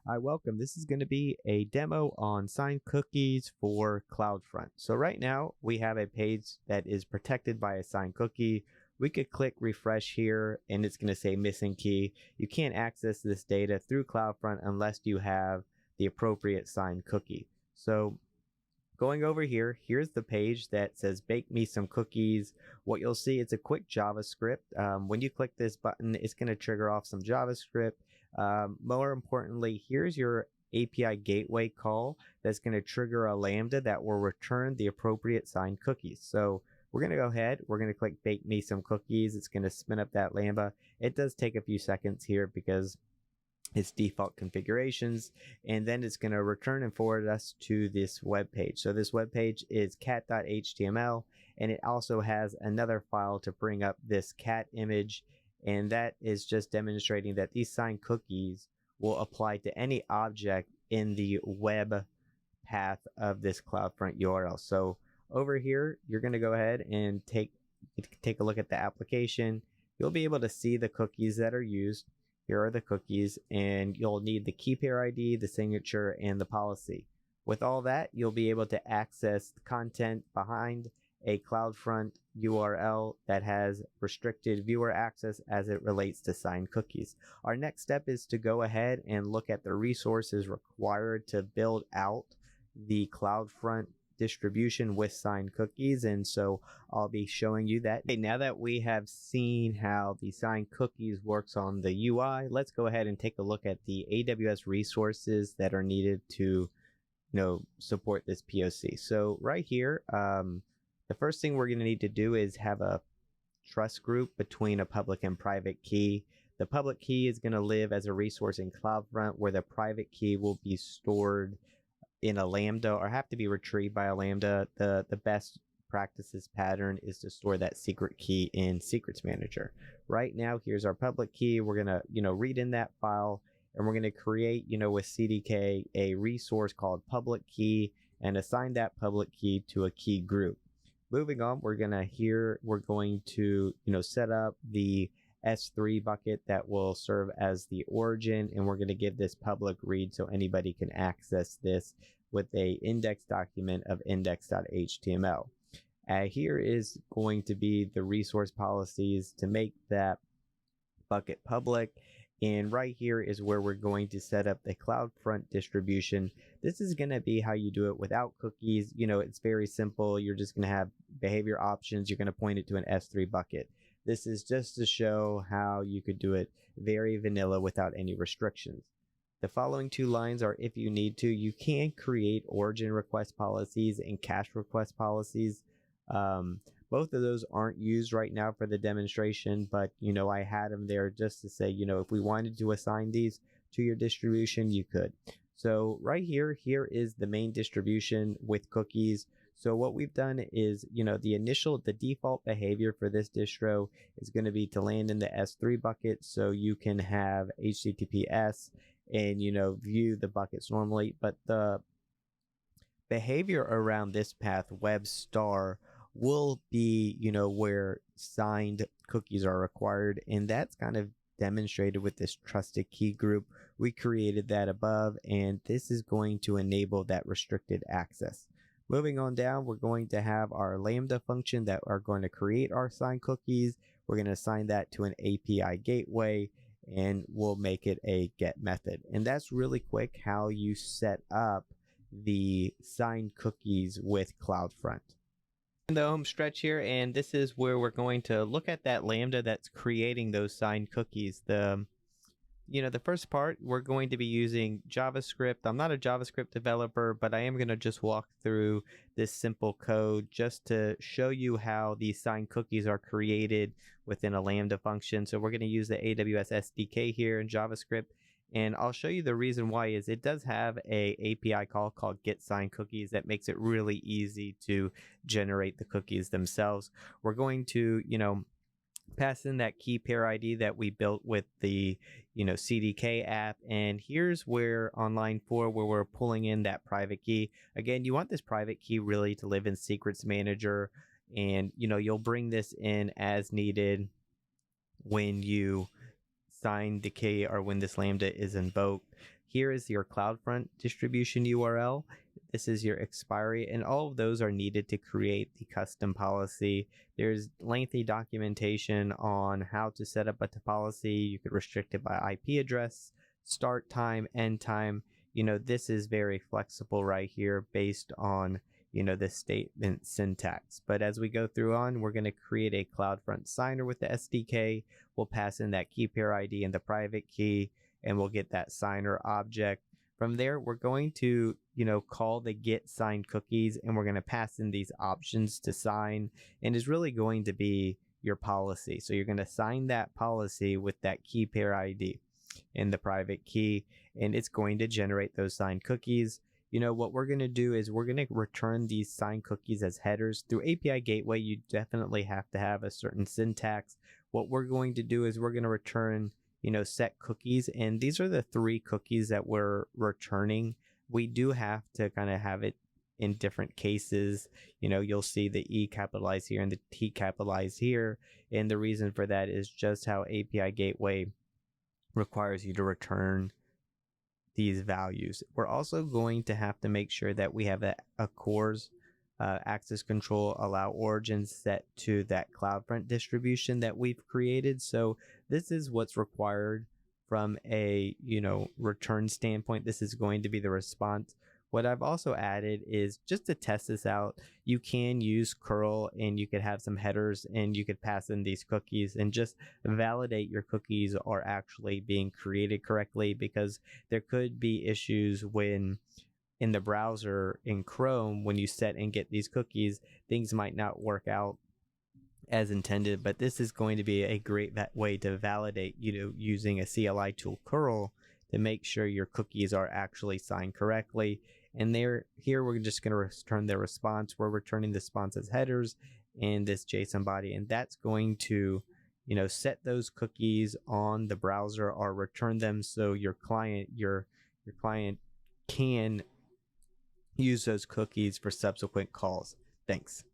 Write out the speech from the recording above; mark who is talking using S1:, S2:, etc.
S1: Hi, welcome. This is going to be a demo on signed cookies for CloudFront. So right now we have a page that is protected by a signed cookie. We could click refresh here and it's going to say missing key. You can't access this data through CloudFront unless you have the appropriate signed cookie. So going over here, here's the page that says bake me some cookies. What you'll see, it's a quick JavaScript. When you click this button, it's going to trigger off some JavaScript. More importantly, here's your API gateway call that's going to trigger a Lambda that will return the appropriate signed cookies. So we're going to go ahead, we're going to click bake me some cookies. It's going to spin up that Lambda. It does take a few seconds here because its default configurations, and then it's going to return and forward us to this web page. So this web page is cat.html, and it also has another file to bring up this cat image, and that is just demonstrating that these signed cookies will apply to any object in the web path of this CloudFront URL. So over here, you're going to go ahead and take a look at the application. You'll be able to see the cookies that are used. Here are the cookies, and you'll need the key pair ID, the signature, and the policy. With all that, you'll be able to access the content behind a CloudFront URL that has restricted viewer access as it relates to signed cookies. Our next step is to go ahead and look at the resources required to build out the CloudFront distribution with signed cookies, and so I'll be showing you that. Okay, now that we have seen how the signed cookies works on the UI, let's go ahead and take a look at the AWS resources that are needed to support this POC. So right here, the first thing we're going to need to do is have a trust group between a public and private key. The public key is going to live as a resource in CloudFront, where the private key will be stored in a Lambda or have to be retrieved by a Lambda. The best practices pattern is to store that secret key in Secrets Manager. Right now, here's our public key. We're gonna read in that file, and we're gonna create with CDK a resource called public key and assign that public key to a key group. Moving on, we're going to set up the S3 bucket that will serve as the origin, and we're going to give this public read so anybody can access this with a index document of index.html. Here is going to be the resource policies to make that bucket public, and right here is where we're going to set up the CloudFront distribution. This is going to be how you do it without cookies. It's very simple. You're just going to have behavior options. You're going to point it to an S3 bucket. This is just to show how you could do it very vanilla without any restrictions. The following two lines are if you need to. You can create origin request policies and cache request policies. Both of those aren't used right now for the demonstration, but I had them there just to say, if we wanted to assign these to your distribution, you could. So right here is the main distribution with cookies. So what we've done is, the default behavior for this distro is going to be to land in the S3 bucket, so you can have HTTPS and, view the buckets normally. But the behavior around this path, web star, will be, where signed cookies are required, and that's kind of demonstrated with this trusted key group. We created that above, and this is going to enable that restricted access. Moving on down, we're going to have our Lambda function that are going to create our signed cookies. We're going to assign that to an API gateway, and we'll make it a get method. And that's really quick how you set up the signed cookies with CloudFront. In the home stretch here, and this is where we're going to look at that Lambda that's creating those signed cookies. The first part, we're going to be using JavaScript. I'm not a JavaScript developer, but I am going to just walk through this simple code just to show you how these signed cookies are created within a Lambda function. So we're going to use the AWS SDK here in JavaScript, and I'll show you the reason why is it does have a API call called get signed cookies that makes it really easy to generate the cookies themselves. We're going to, pass in that key pair ID that we built with the CDK app, and here's where on line 4 where we're pulling in that private key. Again, you want this private key really to live in Secrets Manager, and you'll bring this in as needed when you sign the key or when this Lambda is invoked. Here is your CloudFront distribution URL. This is your expiry, and all of those are needed to create the custom policy. There's lengthy documentation on how to set up a policy. You could restrict it by IP address, start time, end time. This is very flexible right here based on, the statement syntax. But as we go through on, we're going to create a CloudFront signer with the SDK. We'll pass in that key pair ID and the private key, and we'll get that signer object. From there, we're going to, call the get signed cookies, and we're going to pass in these options to sign, and is really going to be your policy. So you're going to sign that policy with that key pair ID and the private key, and it's going to generate those signed cookies. What we're going to do is we're going to return these signed cookies as headers. Through API Gateway, you definitely have to have a certain syntax. What we're going to do is we're going to return, set cookies, and these are the 3 cookies that we're returning. We do have to kind of have it in different cases. You'll see the E capitalized here and the T capitalized here, and the reason for that is just how API Gateway requires you to return these values. We're also going to have to make sure that we have a CORS access control allow origins set to that CloudFront distribution that we've created. So this is what's required from a return standpoint. This is going to be the response. What I've also added is just to test this out, you can use curl and you could have some headers and you could pass in these cookies and just validate your cookies are actually being created correctly, because there could be issues when in the browser in Chrome, when you set and get these cookies, things might not work out as intended. But this is going to be a great way to validate, using a CLI tool curl to make sure your cookies are actually signed correctly. And here we're just going to return the response. We're returning the response as headers in this JSON body, and that's going to set those cookies on the browser or return them so your client can use those cookies for subsequent calls. Thanks.